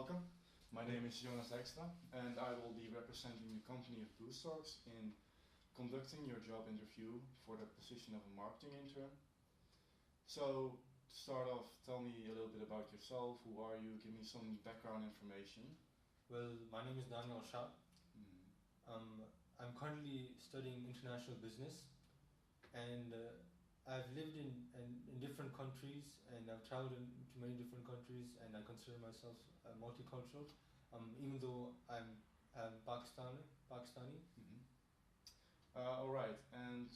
Welcome. My name is Jonas Dijkstra and I will be representing the company of Boostorks in conducting your job interview for the position of a marketing intern. So, to start off, tell me a little bit about yourself. Who are you? Give me some background information. Well, my name is Danial Shah. Mm. I'm currently studying international business, and I've lived in different countries, and I've traveled to many different countries, and I consider myself multicultural, even though I'm Pakistani. Mm-hmm. Alright, and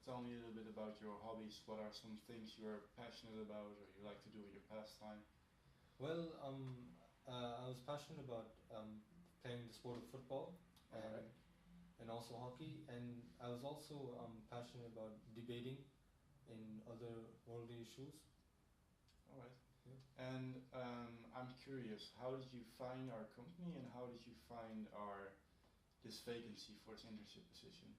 tell me a little bit about your hobbies. What are some things you're passionate about or you like to do in your pastime? Well, I was passionate about playing the sport of football and also hockey, and I was also passionate about debating in other worldly issues. Alright. Yeah. And I'm curious, how did you find our company and how did you find this vacancy for this internship position?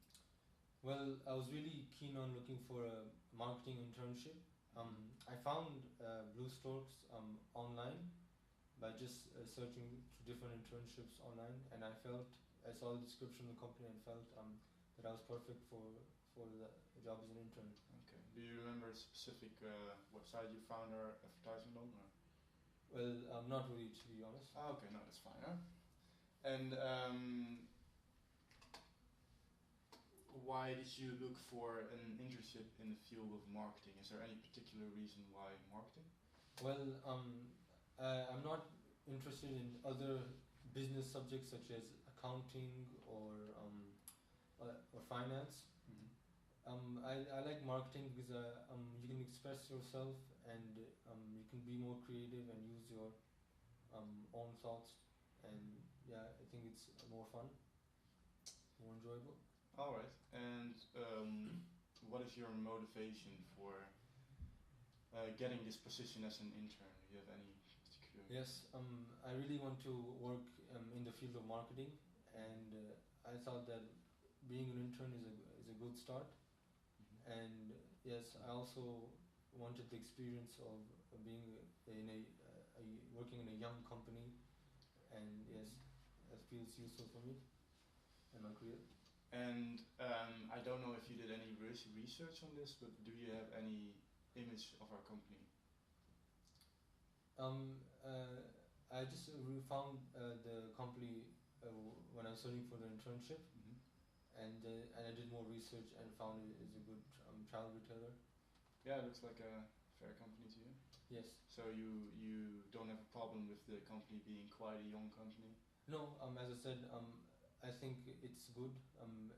Well, I was really keen on looking for a marketing internship. I found Bluestorks online by just searching for different internships online, and I saw the description of the company and felt that I was perfect for the job as an intern. Okay. Do you remember a specific website you found our advertisement on? Or? Well, not really, to be honest. Okay, no, that's fine. Huh? And why did you look for an internship in the field of marketing? Is there any particular reason why marketing? Well, I'm not interested in other business subjects such as accounting or finance. Mm-hmm. I like marketing because you can express yourself and you can be more creative and use your own thoughts, and yeah, I think it's more fun, more enjoyable. Alright, and what is your motivation for getting this position as an intern? Do you have any particular? Yes, I really want to work in the field of marketing, and I thought that being an intern is a good start. Mm-hmm. And yes, I also wanted the experience of being working in a young company, and yes, that feels useful for me in my career. And I don't know if you did any research on this, but do you have any image of our company? I just found the company when I was searching for the internship, and I did more research and found it is a good travel retailer. Yeah, it looks like a fair company to you. Yes. So you don't have a problem with the company being quite a young company? No, as I said, I think it's good.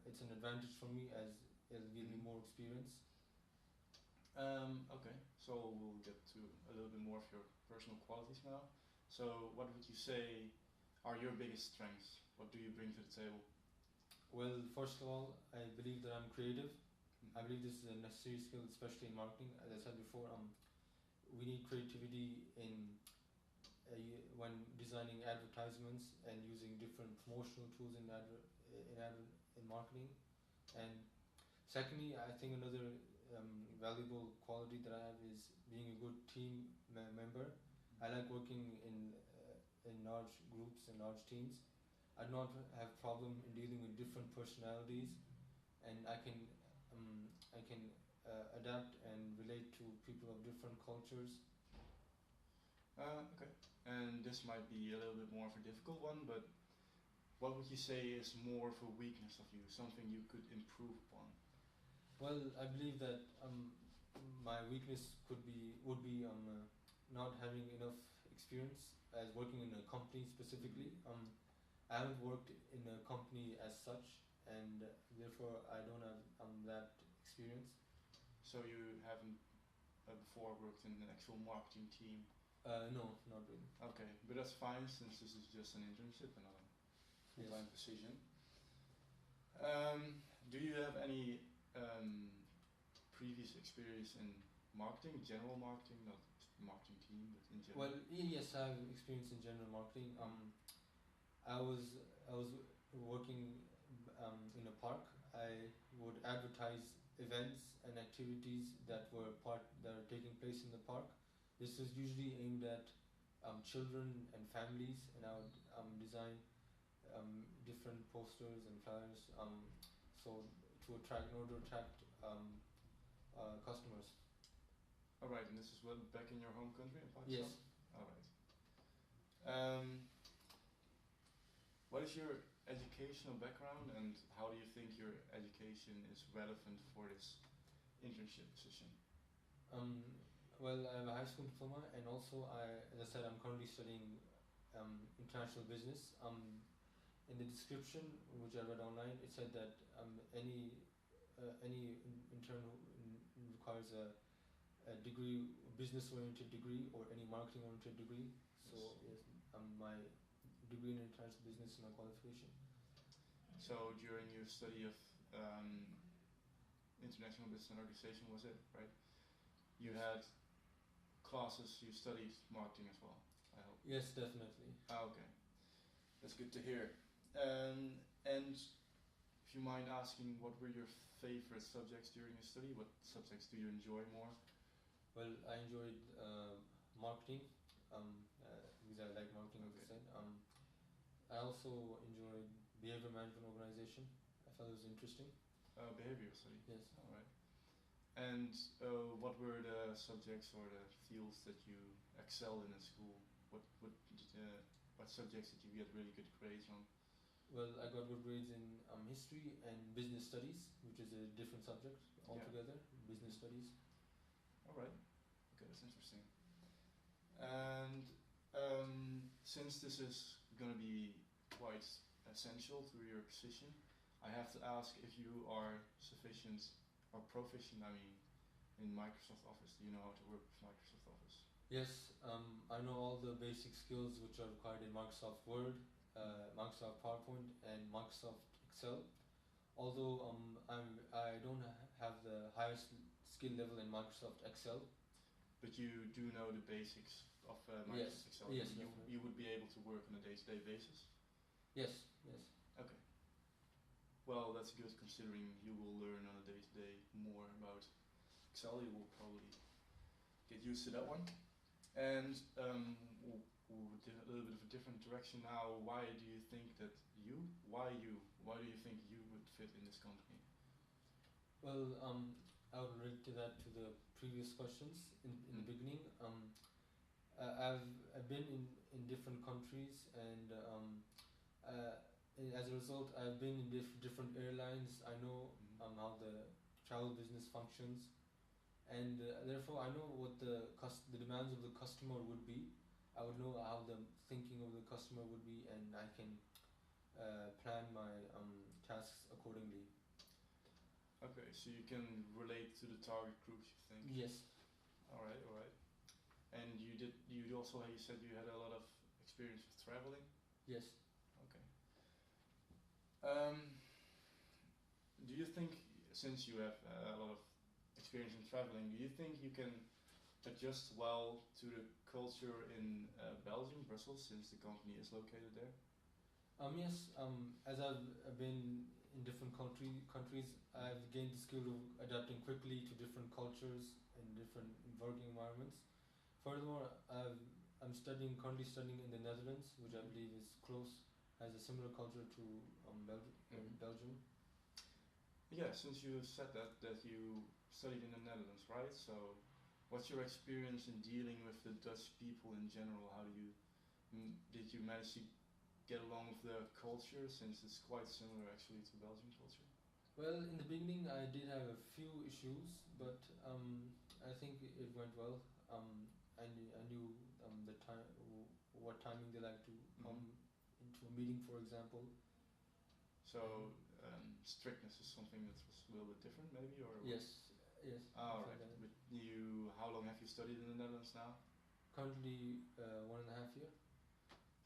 It's an advantage for me as it'll give me more experience. Okay, so we'll get to a little bit more of your personal qualities now. So what would you say are your biggest strengths? What do you bring to the table? Well, first of all, I believe that I'm creative. I believe this is a necessary skill, especially in marketing. As I said before, we need creativity when designing advertisements and using different promotional tools in marketing. And secondly, I think another valuable quality that I have is being a good team member. I like working in large groups and large teams. I do not have problem in dealing with different personalities, and I can adapt and relate to people of different cultures. Okay, and this might be a little bit more of a difficult one, but what would you say is more of a weakness of you, something you could improve upon? Well, I believe that my weakness would be not having enough experience as working in a company specifically. I haven't worked in a company as such, and therefore I don't have that experience. So you haven't before worked in an actual marketing team? No, not really. Okay, but that's fine since this is just an internship and not a full-time position. Do you have any previous experience in marketing, general marketing, not marketing team, but in general? Well, yes, I have experience in general marketing. I was working in a park. I would advertise events and activities that are taking place in the park. This was usually aimed at children and families, and I would design different posters and flyers, so to attract, in order to attract customers. Alright, and this is back in your home country in Pakistan? Yes. Alright. What is your educational background, and how do you think your education is relevant for this internship position? Well, I have a high school diploma, and also as I said, I'm currently studying international business. In the description, which I read online, it said that any intern requires a degree, business-oriented degree, or any marketing-oriented degree. So yes, my degree in international business is my qualification. So during your study of international business and organization, was it, right? You had classes, you studied marketing as well, I hope? Yes, definitely. Okay. That's good to hear. And if you mind asking, what were your favorite subjects during your study? What subjects do you enjoy more? Well, I enjoyed marketing, because I like marketing, as I said. I also enjoyed behavior management organization. I thought it was interesting. Behavior study? Yes. Alright. And what were the subjects or the fields that you excelled in school? What subjects did you get really good grades on? Well, I got good grades in history and business studies, which is a different subject altogether. Yeah. Business studies. Alright. Okay, that's interesting. And since this is going to be quite essential to your position, I have to ask if you are sufficient or proficient, in Microsoft Office. Do you know how to work with Microsoft Office? Yes, I know all the basic skills which are required in Microsoft Word, Microsoft PowerPoint, and Microsoft Excel. Although I don't have the highest skill level in Microsoft Excel. But you do know the basics of Microsoft Excel? Yes, you would be able to work on a day-to-day basis? Yes. Okay. Well, that's good, considering you will learn on a day-to-day more about Excel. You will probably get used to that one. And we'll do a little bit of a different direction now. Why do you think that Why do you think you would fit in this company? Well, I would relate to that to the previous questions in the beginning. I've been in different countries, and as a result, I've been in different airlines. I know how the travel business functions, and therefore I know what the demands of the customer would be. I would know how the thinking of the customer would be, and I can plan my tasks accordingly. Okay, so you can relate to the target groups, you think? Yes. Alright. And you said you had a lot of experience with traveling? Yes. Okay. Do you think, since you have a lot of experience in traveling, do you think you can adjust well to the culture in Belgium, Brussels, since the company is located there? Yes. As I've been in different countries, I've gained the skill of adapting quickly to different cultures and different working environments. Furthermore, I'm currently studying in the Netherlands, which I believe is has a similar culture to Belgium. Yeah, since you said that you studied in the Netherlands, right? So, what's your experience in dealing with the Dutch people in general? How did you manage to get along with the culture, since it's quite similar actually to Belgian culture? Well, in the beginning I did have a few issues, but I think it went well. I knew the time, what timing they like to come into a meeting, for example. So strictness is something that was a little bit different, maybe, or yes. Right. But how long have you studied in the Netherlands now? Currently 1.5 years.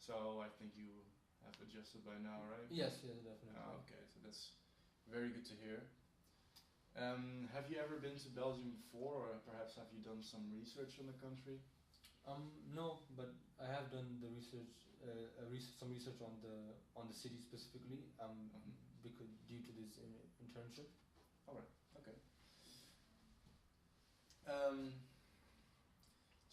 So I think you have adjusted by now, right? Yes, definitely. Okay, so that's very good to hear. Have you ever been to Belgium before, or perhaps have you done some research on the country? No, but I have done the research, some research on the city specifically, because due to this internship. All right. Okay.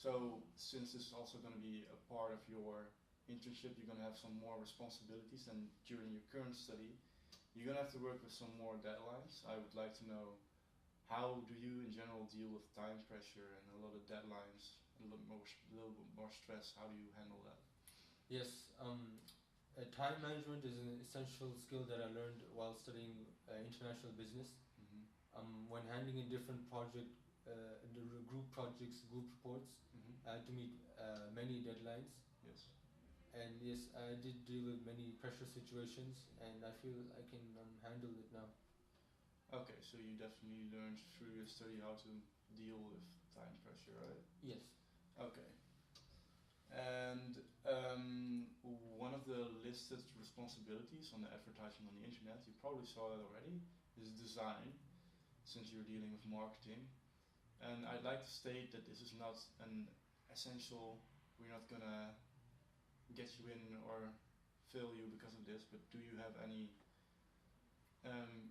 So since this is also going to be a part of your internship, you're going to have some more responsibilities than during your current study. You're going to have to work with some more deadlines. I would like to know, how do you in general deal with time pressure and a lot of deadlines, a little bit more stress? How do you handle that? Yes, time management is an essential skill that I learned while studying international business. When handling in different group projects, group reports, I had to meet many deadlines. Yes. And yes, I did deal with many pressure situations, and I feel I can handle it now. Okay, so you definitely learned through your study how to deal with time pressure, right? Yes. Okay. And one of the listed responsibilities on the advertisement on the internet, you probably saw it already, is design, since you're dealing with marketing. And I'd like to state that this is not an essential, we're not gonna get you in or fail you because of this, but do you have any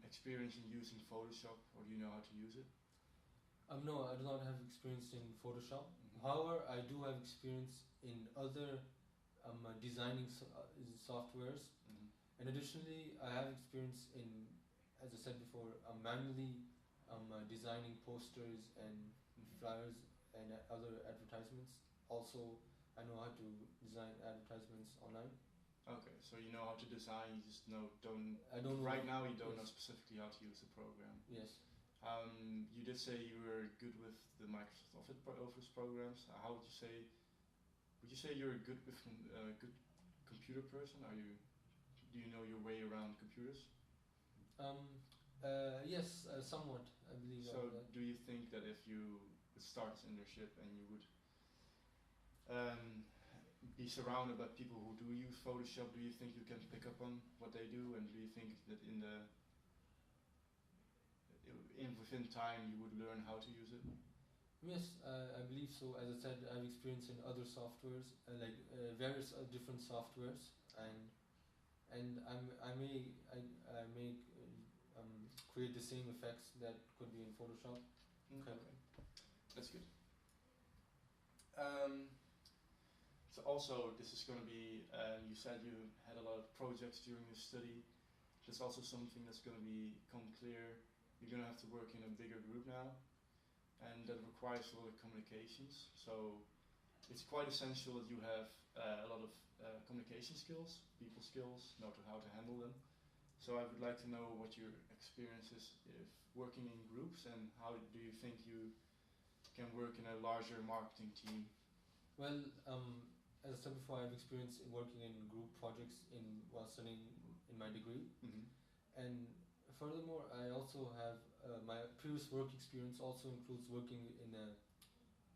experience in using Photoshop, or do you know how to use it? No, I do not have experience in Photoshop. However, I do have experience in other designing softwares. And additionally, I have experience in, as I said before, manually designing posters and flyers and other advertisements. Also, I know how to design advertisements online. Okay, so you know how to design, you just I don't know. Right now you don't Yes. know specifically how to use the program. Yes. You did say you were good with the Microsoft Office programs. How would you say you're a good computer person? Do you know your way around computers? Yes, somewhat, I believe. So do you think that if you would start this internship and you would be surrounded by people who do use Photoshop, do you think you can pick up on what they do, and do you think that within time you would learn how to use it? Yes, I believe so. As I said, I have experience in other softwares, various different softwares, and I may create the same effects that could be in Photoshop. Okay, that's good. So also, this is going to be, you said you had a lot of projects during your study. There's also something that's going to become clear. You're going to have to work in a bigger group now, and that requires a lot of communications. So it's quite essential that you have a lot of communication skills, people skills, know how to handle them. So I would like to know what your experience is if working in groups, and how do you think you can work in a larger marketing team? Well, as I said before, I have experience in working in group projects while studying in my degree. And furthermore, I also have my previous work experience also includes working in a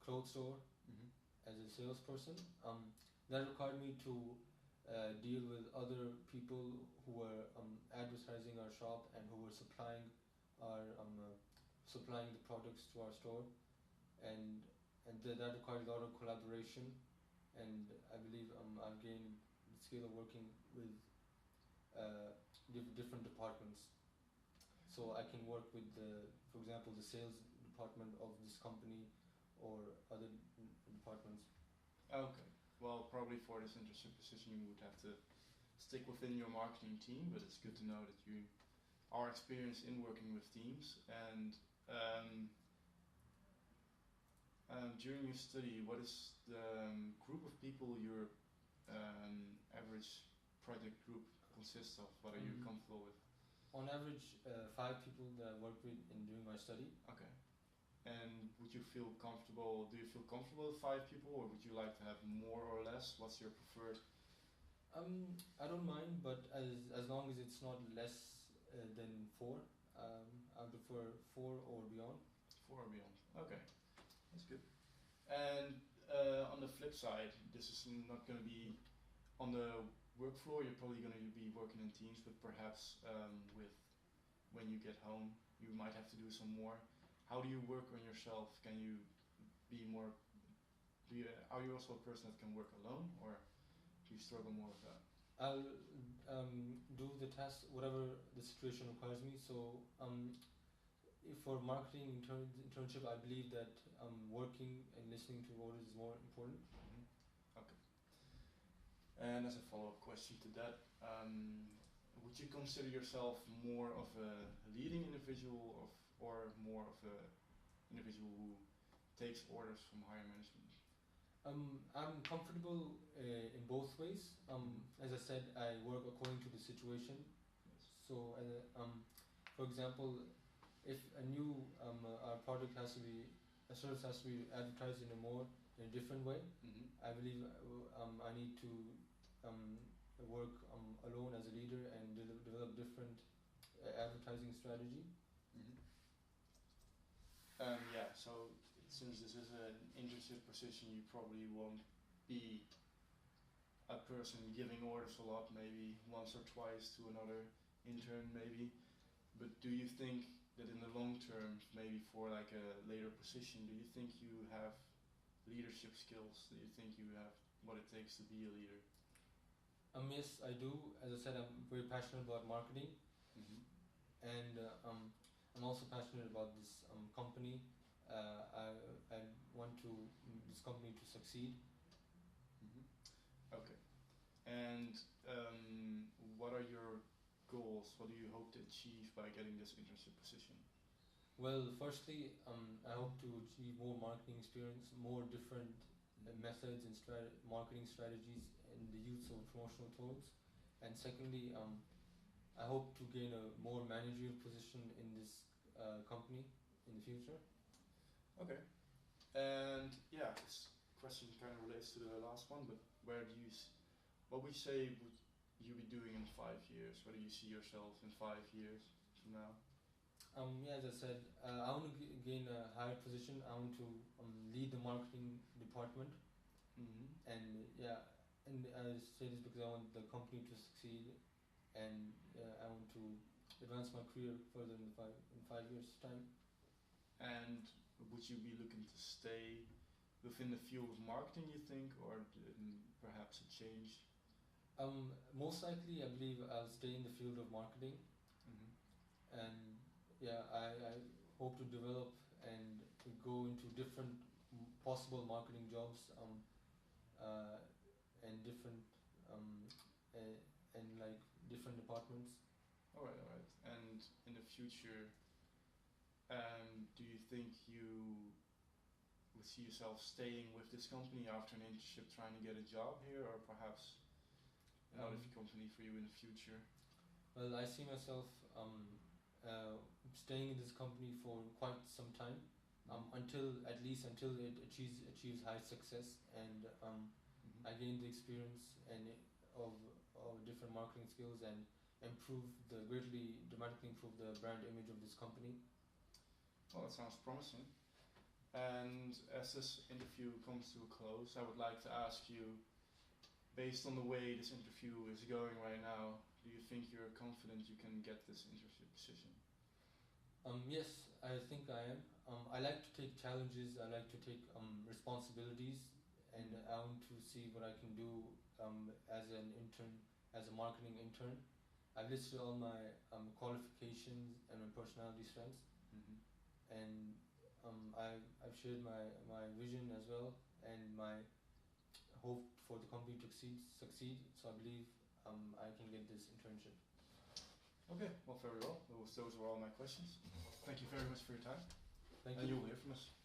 clothes store as a salesperson. That required me to deal with other people who were advertising our shop and who were supplying the products to our store, and that required a lot of collaboration. And I believe I've gained the skill of working with different departments. So I can work with for example, the sales department of this company or other departments. Okay. Well, probably for this internship position you would have to stick within your marketing team, but it's good to know that you are experienced in working with teams. And during your study, what is the group of people your average project group consists of? What are you comfortable with? On average, 5 people that I work with in doing my study. Okay. And would you feel comfortable? Do you feel comfortable with 5 people, or would you like to have more or less? What's your preferred? I don't mind, but as long as it's not less than 4, I prefer 4 or beyond. 4 or beyond. Okay, that's good. And on the flip side, this is not going to be on the work floor. You're probably going to be working in teams, but perhaps when you get home, you might have to do some more. How do you work on yourself? Can you be more? Are you also a person that can work alone, or do you struggle more with that? I'll do the task whatever the situation requires me. So for marketing internship, I believe that working and listening to orders is more important. Okay. And as a follow-up question to that, would you consider yourself more of a leading individual or more of a individual who takes orders from higher management? I'm comfortable in both ways. As I said, I work according to the situation. Yes. So, for example, if a new product has to be, a service has to be advertised in a different way, I believe I need to work alone as a leader and develop different advertising strategy. Yeah, so since this is an internship position, you probably won't be a person giving orders a lot, maybe once or twice to another intern, maybe. But do you think that in the long term, maybe for like a later position, do you think you have leadership skills? Do you think you have what it takes to be a leader? Yes, I do. As I said, I'm very passionate about marketing, and I'm also passionate about this company. I want this company to succeed. Okay. And what are your goals? What do you hope to achieve by getting this internship position? Well, firstly, I hope to achieve more marketing experience, more different methods and marketing strategies, and the use of promotional tools. And secondly, I hope to gain a more managerial position in this company in the future. Okay. And yeah, this question kind of relates to the last one, but what would you say would you be doing in 5 years? Where do you see yourself in 5 years from now? Yeah, as I said, I want to gain a higher position. I want to lead the marketing department. And yeah, and I say this because I want the company to succeed, and I want to advance my career further in 5 years' time. And would you be looking to stay within the field of marketing, you think, or perhaps a change? Most likely, I believe I'll stay in the field of marketing. And yeah, I hope to develop and to go into different possible marketing jobs and different and like different departments. All right. And in the future, do you think you would see yourself staying with this company after an internship, trying to get a job here, or perhaps another company for you in the future? Well, I see myself staying in this company for quite some time, until it achieves high success, and I gain the experience and of different marketing skills and dramatically improve the brand image of this company. Well, that sounds promising. And as this interview comes to a close, I would like to ask you, based on the way this interview is going right now, do you think you're confident you can get this internship position? Yes, I think I am. I like to take challenges. I like to take responsibilities, and I want to see what I can do as an intern, as a marketing intern. I've listed all my qualifications and my personality strengths, and I've shared my vision as well and my hope for the company to succeed. So I believe I can get this internship. Okay, well, very well. Those were all my questions. Thank you very much for your time. Thank you. And you. you'll hear from us.